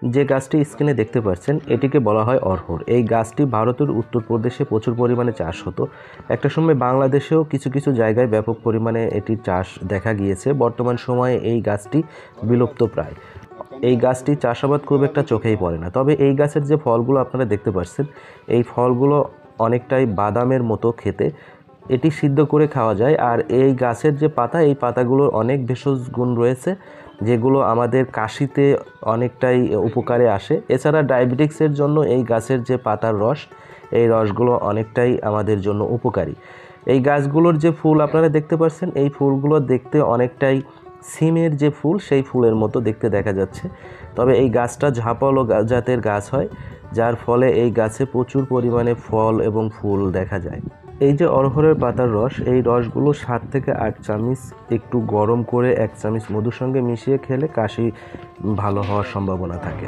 যে গাছটি স্ক্রিনে দেখতে পাচ্ছেন এটিকে বলা হয় অড়হর। এই গাছটি ভারতের উত্তরপ্রদেশে প্রচুর পরিমাণে চাষ হতো। একটা সময় বাংলাদেশেও কিছু কিছু জায়গায় ব্যাপক পরিমাণে এটির চাষ দেখা গিয়েছে। বর্তমান সময়ে এই গাছটি বিলুপ্ত প্রায়। এই গাছটি চাষাবাদ খুব একটা চোখেই পড়ে না। তবে এই গাছের যে ফলগুলো আপনারা দেখতে পাচ্ছেন, এই ফলগুলো অনেকটাই বাদামের মতো খেতে। এটি সিদ্ধ করে খাওয়া যায়। আর এই গাছের যে পাতা, এই পাতাগুলোর অনেক ভেষজ গুণ রয়েছে, যেগুলো আমাদের কাশিতে অনেকটাই উপকারে আসে। এছাড়া ডায়াবেটিক্সের জন্য এই গাছের যে পাতার রস, এই রসগুলো অনেকটাই আমাদের জন্য উপকারী। এই গাছগুলোর যে ফুল আপনারা দেখতে পাচ্ছেন, এই ফুলগুলো দেখতে অনেকটাই সিমের যে ফুল, সেই ফুলের মতো দেখতে দেখা যাচ্ছে। তবে এই গাছটা ঝাপালো জাতের গাছ হয়, যার ফলে এই গাছে প্রচুর পরিমাণে ফল এবং ফুল দেখা যায়। এই যে অড়হরের পাতার রস, এই রসগুলো 7 থেকে 8 চামচ একটু গরম করে 1 চামচ মধুর সঙ্গে মিশিয়ে খেলে কাশি ভালো হওয়ার সম্ভাবনা থাকে।